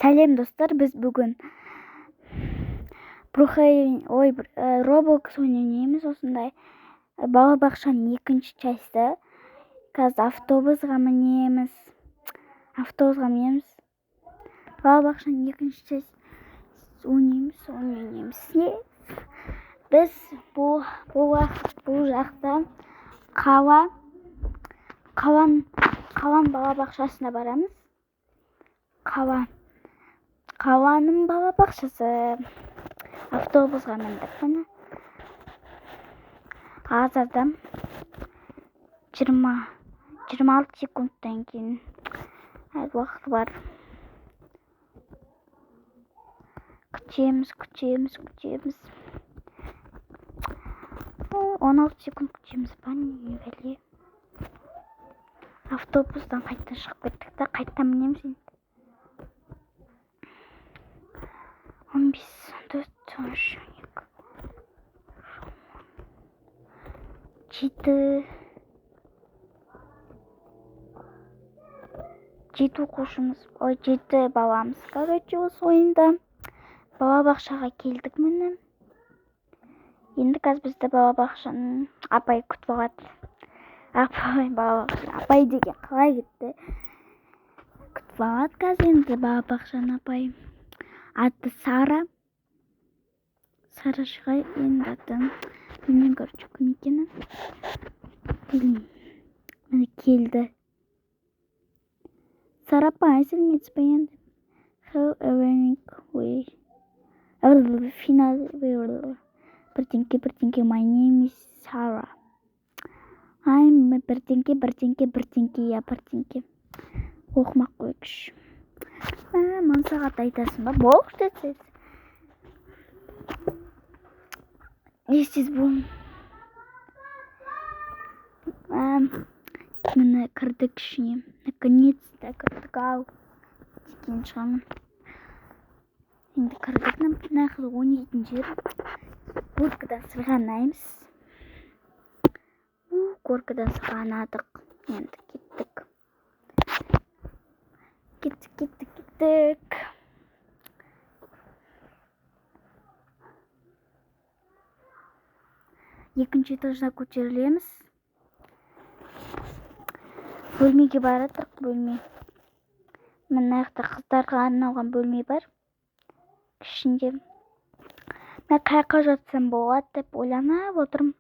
Сәлем достар, біз бүгін Roblox ойнаймыз осындай. Балабақшаның екінші часті. Қазір автобусға мінеміз. Балабақшаның екінші часті ойнаймыз. Біз бұл жақта қалан балабақшасына барамыз. Қаланың балабақшасы. Автобусға міндік міне. Қазірді 26 секундтан кейін уақыт бар. Күтеміз. 16 секунд күтеміз ба, не бәле. Автобустан қайта шығып кеттік та, қайта мінеміз енді. 15, 14, 13, 7 оқушымыз, 7 баламыз, короче, осы ойында. Балабақшаға келдік міне. Енді қазір бізді балабақшаның апай күтіп алады. Апай деген қалай кетті. Күтіп алады қазір енді балабақшаның апай. Аты Сара. Сара шығай енді атын. Білмеймін, короче, кім екені. Міне келді. Сара апай, сәлеметсіз бе енді? Бірдеңке, my name is Sara. I'm бірдеңке, бірдеңке. Оқымақ қойғыш. Мұны сағат айтасың ба? Болды сіз. Естіз бұл. Мені кірдік ішіне. Наконец-то кірдік ау. Деген шығамын. Енді кірдік нақылы ойнайтын жер. Горкадан сырғанаймыз. Горкадан сырғанадық. Енді кеттік. Екінші этажға көтерілеміз. Бөлмеге барадық, бөлме. Мына жақта қыздарға арналған бөлме бар. Ішінде. Мен қайыққа жатсам болады деп ойланып тұрмын.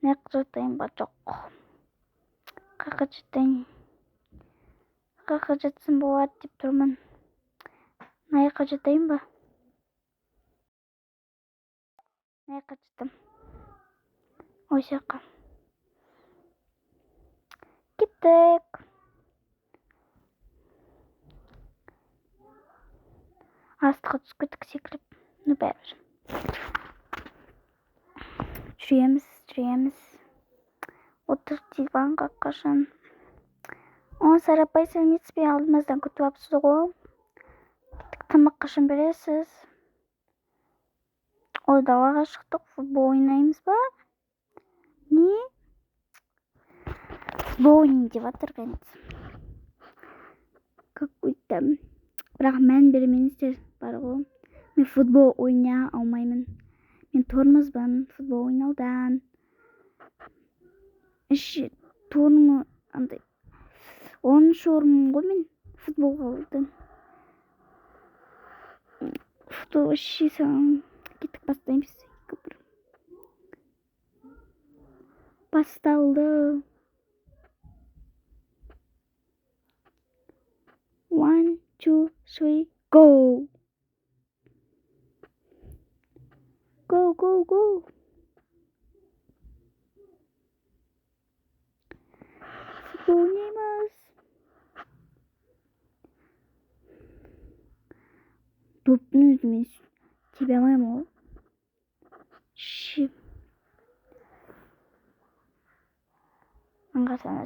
Қайыққа жатайын ба, жоқ. Қайыққа жатсам болады деп тұрмын. Қайыққа жатайын ба? Қайыққа жаттым. Ой жаққа. Кеттік. Астыққа түсіп кеттік секіріп. Ну бәрі. Жүреміз. Отыр диванға қашан. Сара апай, сәлеметсіз бе? Алдымыздан күтіп алыпсыз ғой. Тамақ қашан бересіз? Далаға шықтық, футбол ойнаймыз ба? Не? Футбол ойнайын деп жатыр қайнет. Какой-то. Бірақ мән бермеңіздер бар ғой. Мен футбол ойна алмаймын. Мен тормозбын футбол ойнаудан. Тормы андай. 10 орын ғой мен футболға ойдан. Футбол шисам. Кеттік бастаймыз. Басталды. 1, 2, 3, go! Go! Футбол ойнаймыз. Допны өзімен тебе алмаймын ғой. Маңға сана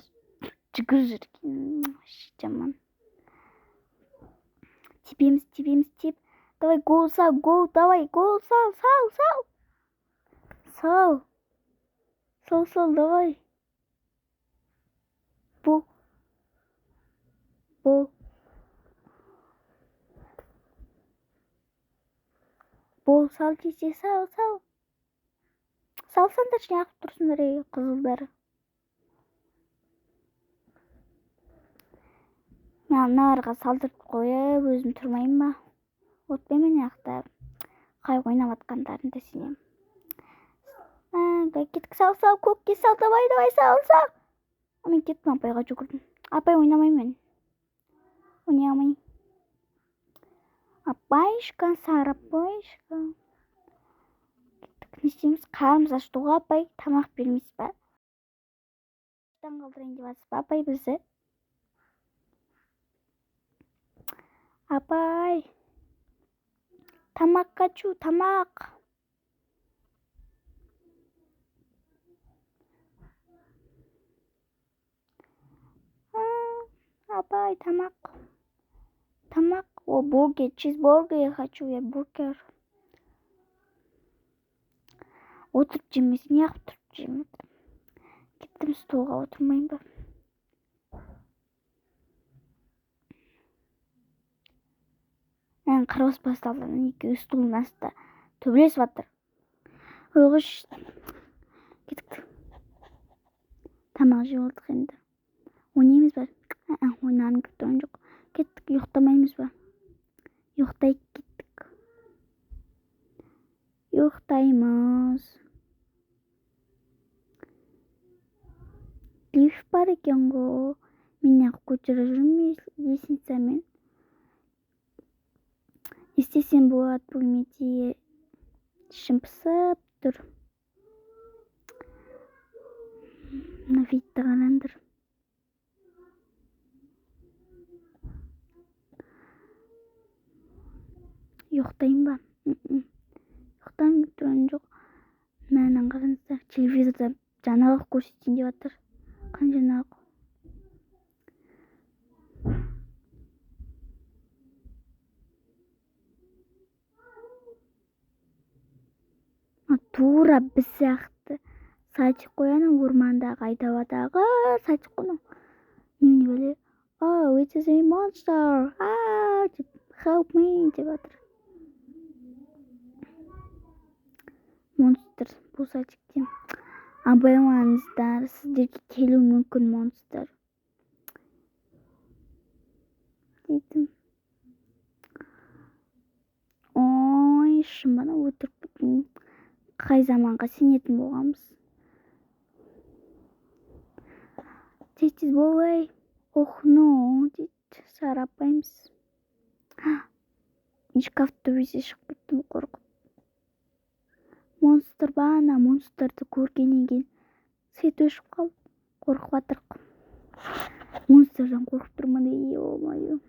жүгір жүрген. Жаман. Тебеміз. Давай, гол сал, давай, гол сал. Сал, давай. Бол. Сал жесе, сал. Салсаңдаршы, неғып тұрсыңдар, ей қызылдар. Мен мыналарға салдырып қойып, өзім тұрмайын ба? Отпаймен яқта қай ойнап атқандарын да сенем. Кеттік, сал, көкке сал, давай, сал. Мен кеттім, апайға жүгірдім. Апай, ойнамаймен. Ойнай алмайын. Апайшка, сары апайшка. Кеттік, не істейміз? Қарымыз ашытуға апай тамақ бермейсіз ба? Таң қалдырайын деп жатсыз ба, апай, бізді? Апай, тамақ қачу, тамақ. Апай, тамақ. О, бургер, чизбургер я хочу, я бургер. Отырып жемесін, неғып тұрып жемеді. Кеттім, столға отырмайын ба? Қарбас басталдан екеуі стулын астында төбелесіп жатыр. Ойғыш. Кеттік. Тамақ жеп алдық енді. Ойнаймыз ба? Ойнағым келіп тұрған жоқ. Кеттік, ұйықтамаймыз ба? Ұйықтайық, кеттік. Ұйықтаймыз. Лифт бар екен ғой. Мен неғып көтеріп жүрмін лестница мен. Істесем болады, бөлмеде ішім пысып тұр. Мына видті қараңдар. Ұйықтайын ба? Ұйықтағым келіп тұрған жоқ. Мәнін қараңыздар, телевизорда жаңалық көрсетейін деп жатыр. Қандай жаңалық? Тура біз сияқты сайтик қояны ормандағы айдауадағы сайтик қойны. Немене бәле? Oh, it is a monster. Help me деп жатыр. Монстр бұл сайтикте. Абайлаңыздар, сіздерге келуі мүмкін монстр. Дейтім. Ой, шымбана өтіріп кеткен. Қай заманға сенетін болғанбыз. Тетіз болай. Ох, ну, дейді. Сарапаймыз. Шкафты өзе шығып кеттім қорқып. Монстр ба, ана монстрды көргеннен кейін свет өшіп қалып, қорқып атырық. Монстрдан қорқып тұрмын, ой.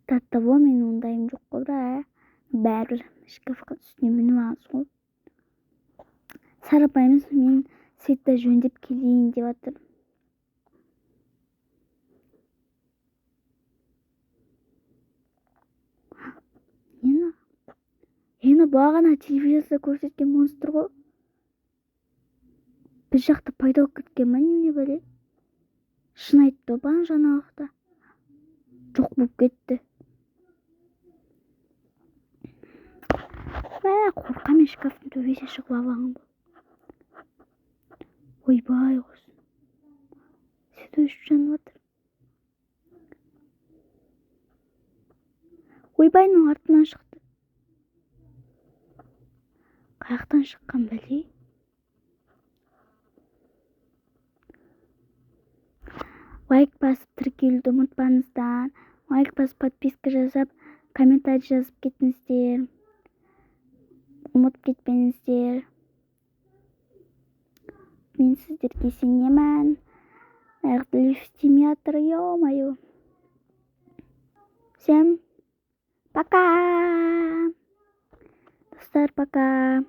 Таттаво мен ондайым жоқ қой да. Бәрі шкафқа үстіне мініп алыңыз ғой. Сарапаймыз, мен светті жөндеп келейін деп жатыр. Ені бағана телевизорда көрсеткен монстр ғой. Біз жақта пайда болып кеткен ма, немене бәле? Шын айтты ғой жаңалықта. Жоқ болып кетті. Қорқамын, шкафтың төбесіне шығып алғанмын ғой. Ойбай қойсын. Свет өшіп жанып жатыр. Ойбайның артынан шықты. Қаяқтан шыққан бәле? Лайк басып тіркелуді ұмытпаңыздар. Лайк басып подписка жазып, комментарий жазып кетіңіздер. Ұмытып кетпеңіздер. Мен сіздерге сенемін. Лифт істемей жатыр, ё-моё. Всем пока. Достар, пока.